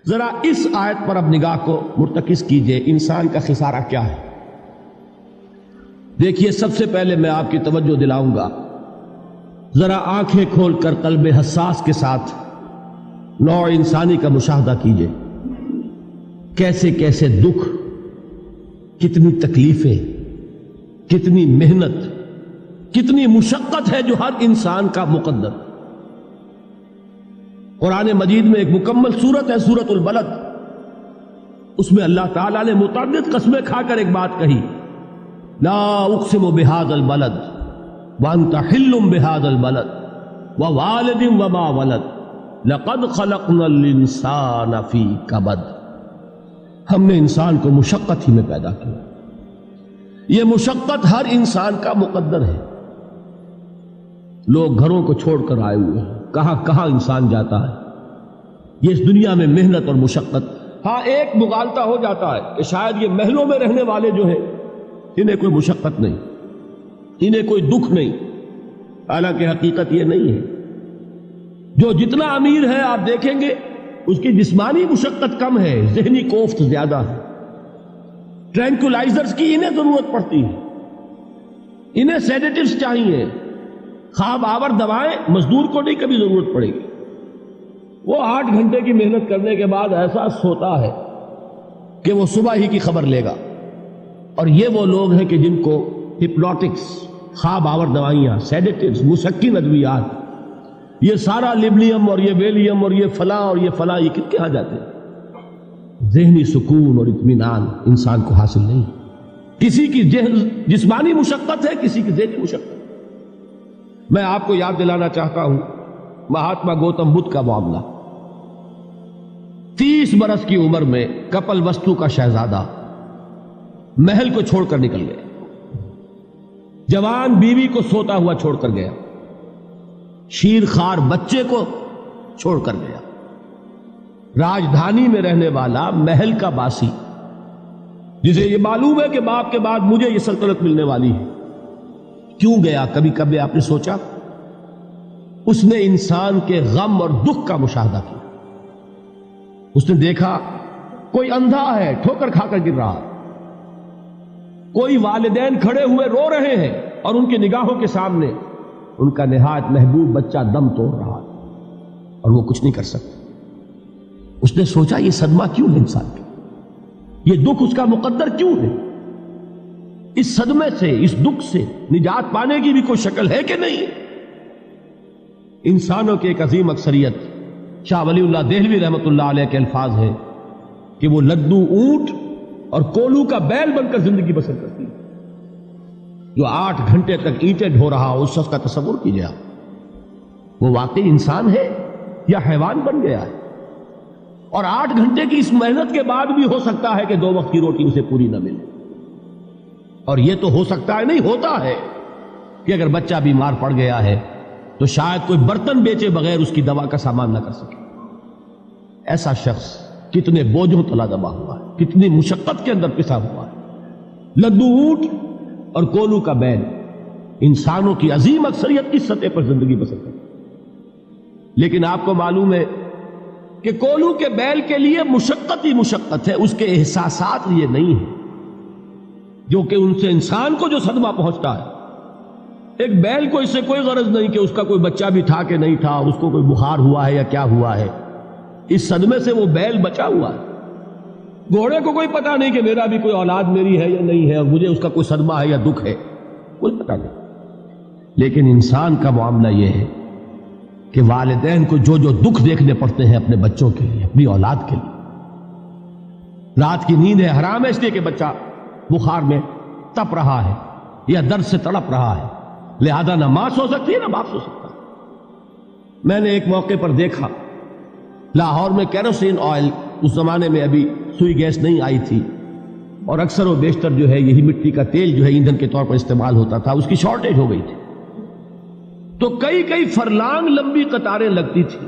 ذرا اس آیت پر اب نگاہ کو مرتکز کیجئے، انسان کا خسارہ کیا ہے؟ دیکھیے، سب سے پہلے میں آپ کی توجہ دلاؤں گا، ذرا آنکھیں کھول کر قلب حساس کے ساتھ نوع انسانی کا مشاہدہ کیجئے، کیسے کیسے دکھ، کتنی تکلیفیں، کتنی محنت، کتنی مشقت ہے جو ہر انسان کا مقدر۔ قرآن مجید میں ایک مکمل سورت ہے، سورت البلد، اس میں اللہ تعالیٰ نے متعدد قسمیں کھا کر ایک بات کہی، لا اقسم بہذا البلد وانت حل بہذا البلد ووالد وما ولد لقد خلقنا الانسان فی کبد۔ ہم نے انسان کو مشقت ہی میں پیدا کیا، یہ مشقت ہر انسان کا مقدر ہے۔ لوگ گھروں کو چھوڑ کر آئے ہوئے ہیں، کہاں کہاں انسان جاتا ہے، یہ اس دنیا میں محنت اور مشقت۔ ہاں، ایک مغالطہ ہو جاتا ہے کہ شاید یہ محلوں میں رہنے والے جو ہیں انہیں کوئی مشقت نہیں، انہیں کوئی دکھ نہیں، حالانکہ حقیقت یہ نہیں ہے۔ جو جتنا امیر ہے آپ دیکھیں گے اس کی جسمانی مشقت کم ہے، ذہنی کوفت زیادہ ہے۔ ٹرینکولائزرز کی انہیں ضرورت پڑتی ہے، انہیں سیڈیٹیوز چاہیے، خواب آور دوائیں مزدور کو نہیں کبھی ضرورت پڑے گی۔ وہ 8 گھنٹے کی محنت کرنے کے بعد احساس ہوتا ہے کہ وہ صبح ہی کی خبر لے گا۔ اور یہ وہ لوگ ہیں کہ جن کو ہپنوٹکس، خواب آور دوائیاں، سیڈیٹیوز، مسکن ادویات، یہ سارا لیبلیم اور یہ ویلیم اور یہ فلاں اور یہ فلاں، یہ کت کے ہاں جاتے ہیں؟ ذہنی سکون اور اطمینان انسان کو حاصل نہیں۔ کسی کی جسمانی مشقت ہے، کسی کی ذہنی مشقت۔ میں آپ کو یاد دلانا چاہتا ہوں مہاتما گوتم بدھ کا معاملہ۔ 30 برس کی عمر میں کپل وستو کا شہزادہ محل کو چھوڑ کر نکل گیا، جوان بیوی کو سوتا ہوا چھوڑ کر گیا، شیر خوار بچے کو چھوڑ کر گیا۔ راجدھانی میں رہنے والا محل کا باسی، جسے یہ معلوم ہے کہ باپ کے بعد مجھے یہ سلطنت ملنے والی ہے، کیوں گیا؟ کبھی کبھی آپ نے سوچا؟ اس نے انسان کے غم اور دکھ کا مشاہدہ کیا۔ اس نے دیکھا کوئی اندھا ہے، ٹھوکر کھا کر گر رہا ہے، کوئی والدین کھڑے ہوئے رو رہے ہیں اور ان کی نگاہوں کے سامنے ان کا نہایت محبوب بچہ دم توڑ رہا ہے اور وہ کچھ نہیں کر سکتا۔ اس نے سوچا یہ صدمہ کیوں ہے انسان کا، یہ دکھ اس کا مقدر کیوں ہے؟ اس صدمے سے، اس دکھ سے نجات پانے کی بھی کوئی شکل ہے کہ نہیں؟ انسانوں کی ایک عظیم اکثریت، شاہ ولی اللہ دہلوی رحمۃ اللہ علیہ کے الفاظ ہیں کہ وہ لدو اونٹ اور کولو کا بیل بن کر زندگی بسر کرتی ہے۔ جو 8 گھنٹے تک اینٹیں ڈھو رہا ہو، اس شخص کا تصور کیجیے آپ، وہ واقعی انسان ہے یا حیوان بن گیا ہے؟ اور 8 گھنٹے کی اس محنت کے بعد بھی ہو سکتا ہے کہ 2 وقت کی روٹی اسے پوری نہ ملے۔ اور یہ تو ہو سکتا ہے، نہیں ہوتا ہے، کہ اگر بچہ بیمار پڑ گیا ہے تو شاید کوئی برتن بیچے بغیر اس کی دوا کا سامان نہ کر سکے۔ ایسا شخص کتنے بوجھوں تلا دبا ہوا ہے، کتنی مشقت کے اندر پسا ہوا ہے۔ لدو اونٹ اور کولو کا بیل، انسانوں کی عظیم اکثریت اس سطح پر زندگی بسر کرتی ہے۔ لیکن آپ کو معلوم ہے کہ کولو کے بیل کے لیے مشقت ہی مشقت ہے، اس کے احساسات یہ نہیں ہیں جو کہ ان سے انسان کو جو صدمہ پہنچتا ہے۔ ایک بیل کو اس سے کوئی غرض نہیں کہ اس کا کوئی بچہ بھی تھا کہ نہیں تھا، اس کو کوئی بخار ہوا ہے یا کیا ہوا ہے، اس صدمے سے وہ بیل بچا ہوا ہے۔ گھوڑے کو کوئی پتہ نہیں کہ میرا بھی کوئی اولاد میری ہے یا نہیں ہے، اور مجھے اس کا کوئی صدمہ ہے یا دکھ ہے، کوئی پتہ نہیں۔ لیکن انسان کا معاملہ یہ ہے کہ والدین کو جو جو دکھ دیکھنے پڑتے ہیں اپنے بچوں کے لیے، اپنی اولاد کے لیے۔ رات کی نیند ہے حرام ہے اس لیے کہ بچہ بخار میں تپ رہا ہے یا درد سے تڑپ رہا ہے، لہذا نہ ماں سو سکتی ہے نہ باپ سو سکتا۔ میں نے ایک موقع پر دیکھا، لاہور میں کیروسین آئل، اس زمانے میں ابھی سوئی گیس نہیں آئی تھی، اور اکثر و بیشتر جو ہے یہی مٹی کا تیل جو ہے ایندھن کے طور پر استعمال ہوتا تھا، اس کی شارٹیج ہو گئی تھی۔ تو کئی فرلانگ لمبی قطاریں لگتی تھی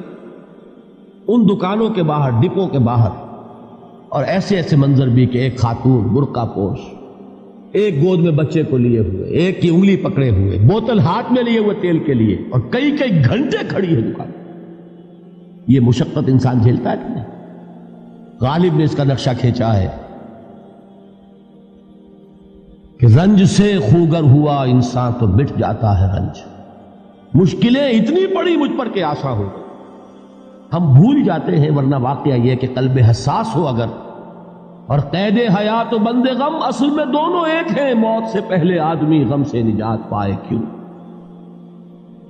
ان دکانوں کے باہر، ڈپو کے باہر، اور ایسے منظر بھی کہ ایک خاتون برقع پوش، ایک گود میں بچے کو لیے ہوئے، ایک کی انگلی پکڑے ہوئے، بوتل ہاتھ میں لیے ہوئے تیل کے لیے، اور کئی گھنٹے کھڑی ہے دکان۔ یہ مشقت انسان جھیلتا ہے کہ نہیں؟ غالب نے اس کا نقشہ کھینچا ہے کہ رنج سے خوگر ہوا انسان تو مٹ جاتا ہے رنج. مشکلیں اتنی پڑی مجھ پر کہ آسان ہو گئی. ہم بھول جاتے ہیں، ورنہ واقعہ یہ کہ قلب حساس ہو اگر، اور قید حیات و بند غم اصل میں دونوں ایک ہیں. موت سے پہلے آدمی غم سے نجات پائے کیوں؟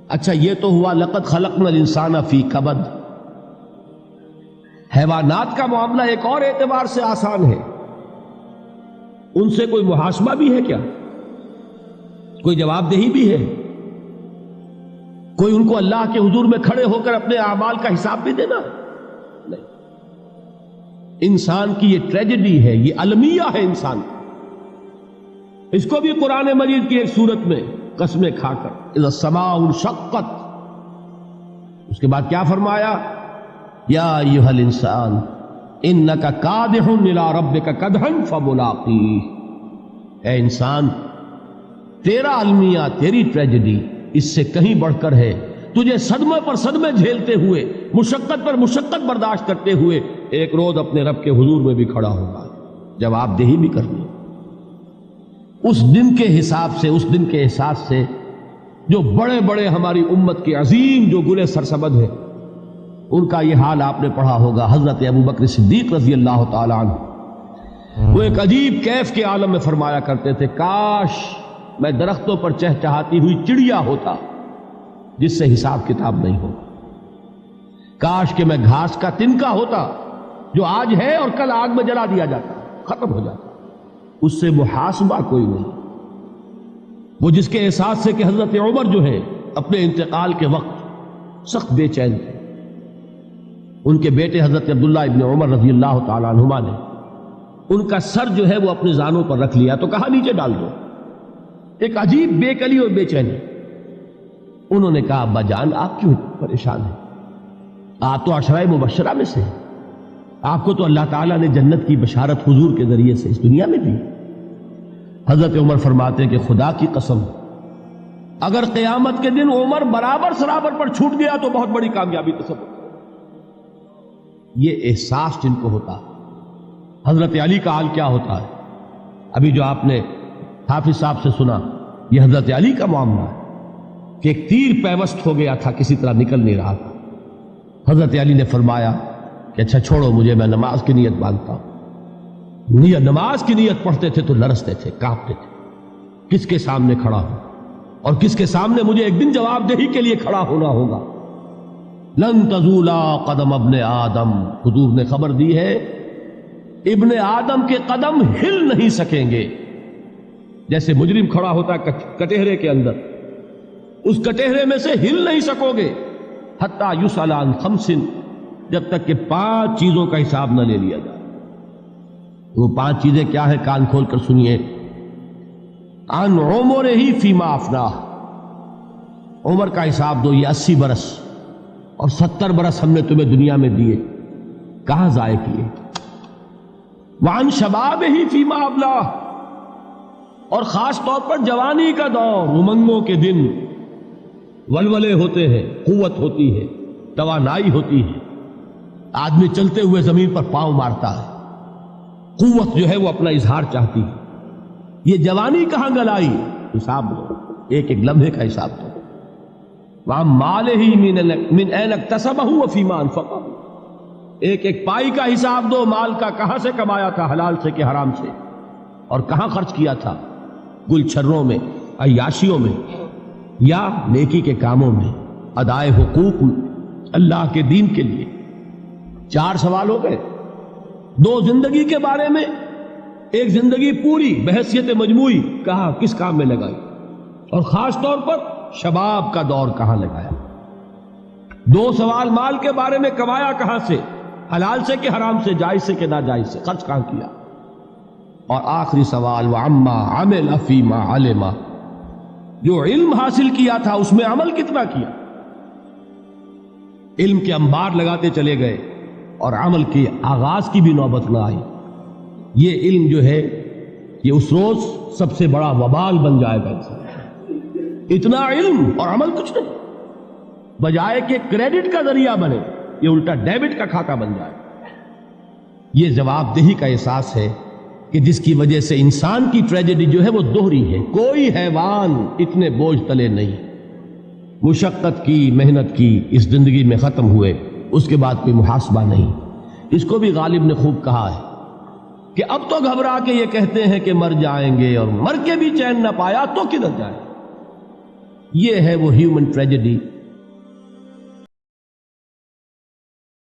اچھا یہ تو ہوا لقد خلقنا الانسان فی کبد. حیوانات کا معاملہ ایک اور اعتبار سے آسان ہے. ان سے کوئی محاسبہ بھی ہے کیا؟ کوئی جواب دہی بھی ہے؟ کوئی ان کو اللہ کے حضور میں کھڑے ہو کر اپنے اعمال کا حساب بھی دینا؟ نہیں. انسان کی یہ ٹریجڈی ہے، یہ المیہ ہے انسان. اس کو بھی قرآن مجید کی ایک سورت میں قسمیں کھا کر اذا السماء انشقت، اس کے بعد کیا فرمایا؟ یا ایھا الانسان انک کادح الی ربک کدحا فملاقیہ. اے انسان، تیرا المیہ، تیری ٹریجڈی اس سے کہیں بڑھ کر ہے. تجھے صدمے پر صدمے جھیلتے ہوئے، مشقت پر مشقت برداشت کرتے ہوئے ایک روز اپنے رب کے حضور میں بھی کھڑا ہوگا، جواب دہی بھی کرنی. اس دن کے حساب سے، اس دن کے احساس سے جو بڑے بڑے ہماری امت کے عظیم جو گلے سرسبد ہیں، ان کا یہ حال آپ نے پڑھا ہوگا. حضرت ابوبکر صدیق رضی اللہ تعالی عنہ وہ ایک عجیب کیف کے عالم میں فرمایا کرتے تھے، کاش میں درختوں پر چہچہاتی ہوئی چڑیا ہوتا جس سے حساب کتاب نہیں ہوگا. کاش کہ میں گھاس کا تنکا ہوتا جو آج ہے اور کل آگ میں جلا دیا جاتا، ختم ہو جاتا، اس سے محاسبہ کوئی نہیں. وہ جس کے احساس سے کہ حضرت عمر جو ہے اپنے انتقال کے وقت سخت بے چین تھے. ان کے بیٹے حضرت عبداللہ ابن عمر رضی اللہ تعالیٰ عنہما نے ان کا سر جو ہے وہ اپنے زانوں پر رکھ لیا تو کہا نیچے ڈال دو. ایک عجیب بے کلی اور بے چینی. انہوں نے کہا ابا جان آپ کیوں پریشان ہیں؟ آپ تو عشرہ مبشرہ میں سے، آپ کو تو اللہ تعالیٰ نے جنت کی بشارت حضور کے ذریعے سے اس دنیا میں دی. حضرت عمر فرماتے ہیں کہ خدا کی قسم اگر قیامت کے دن عمر برابر سرابر پر چھوٹ گیا تو بہت بڑی کامیابی تصور. یہ احساس جن کو ہوتا، حضرت علی کا حال کیا ہوتا ہے؟ ابھی جو آپ نے حافظ صاحب سے سنا، یہ حضرت علی کا معاملہ ہے کہ ایک تیر پیوست ہو گیا تھا، کسی طرح نکل نہیں رہا تھا. حضرت علی نے فرمایا کہ اچھا چھوڑو مجھے، میں نماز کی نیت باندھتا ہوں. نماز کی نیت پڑھتے تھے تو لرزتے تھے، کانپتے تھے. کس کے سامنے کھڑا ہوں اور کس کے سامنے مجھے ایک دن جواب دہی کے لیے کھڑا ہونا ہوگا. لن تزولا قدم ابن آدم، حضور نے خبر دی ہے ابن آدم کے قدم ہل نہیں سکیں گے. جیسے مجرم کھڑا ہوتا ہے کٹہرے کے اندر، اس کٹہرے میں سے ہل نہیں سکو گے حتی یسأل عن خمس، جب تک کہ 5 چیزوں کا حساب نہ لے لیا جائے. وہ 5 چیزیں کیا ہے؟ کان کھول کر سنیے. عن عمرہ فیما افناہ، عمر کا حساب دو. یہ 80 برس اور 70 برس ہم نے تمہیں دنیا میں دیے، کہاں ضائع کیے؟ وعن شبابہ فیما ابلاہ، اور خاص طور پر جوانی کا دور، امنگوں کے دن، ولولے ہوتے ہیں، قوت ہوتی ہے، توانائی ہوتی ہے، آدمی چلتے ہوئے زمین پر پاؤں مارتا ہے، قوت جو ہے وہ اپنا اظہار چاہتی ہے. یہ جوانی کہاں گلائی؟ حساب دو، ایک ایک لمحے کا حساب دو. وَعَن مَالِهِ مِنْ أَيْنَ اكْتَسَبَهُ وَفِيمَا أَنْفَقَهُ، ایک ایک پائی کا حساب دو. مال کا کہاں سے کمایا تھا، حلال سے کہ حرام سے، اور کہاں خرچ کیا تھا، گل چھروں میں، عیاشیوں میں، یا نیکی کے کاموں میں، ادائے حقوق اللہ کے دین کے لیے. 4 سوال ہو گئے. 2 زندگی کے بارے میں، ایک زندگی پوری بحیثیت مجموعی کہاں کس کام میں لگائی، اور خاص طور پر شباب کا دور کہاں لگایا. 2 سوال مال کے بارے میں، کمایا کہاں سے، حلال سے کہ حرام سے، جائز سے کہ ناجائز سے، خرچ کہاں کیا. اور آخری سوال وعما عمل فیما علم، جو علم حاصل کیا تھا اس میں عمل کتنا کیا. علم کے انبار لگاتے چلے گئے اور عمل کے آغاز کی بھی نوبت نہ آئی. یہ علم جو ہے یہ اس روز سب سے بڑا وبال بن جائے گا. اتنا علم اور عمل کچھ نہیں، بجائے کہ کریڈٹ کا ذریعہ بنے یہ الٹا ڈیبٹ کا کھاتہ بن جائے. یہ جواب دہی کا احساس ہے کہ جس کی وجہ سے انسان کی ٹریجڈی جو ہے وہ دوہری ہے. کوئی حیوان اتنے بوجھ تلے نہیں. مشقت کی، محنت کی، اس زندگی میں ختم ہوئے، اس کے بعد کوئی محاسبہ نہیں. اس کو بھی غالب نے خوب کہا ہے کہ اب تو گھبرا کے یہ کہتے ہیں کہ مر جائیں گے، اور مر کے بھی چین نہ پایا تو کدھر جائے. یہ ہے وہ ہیومن ٹریجڈی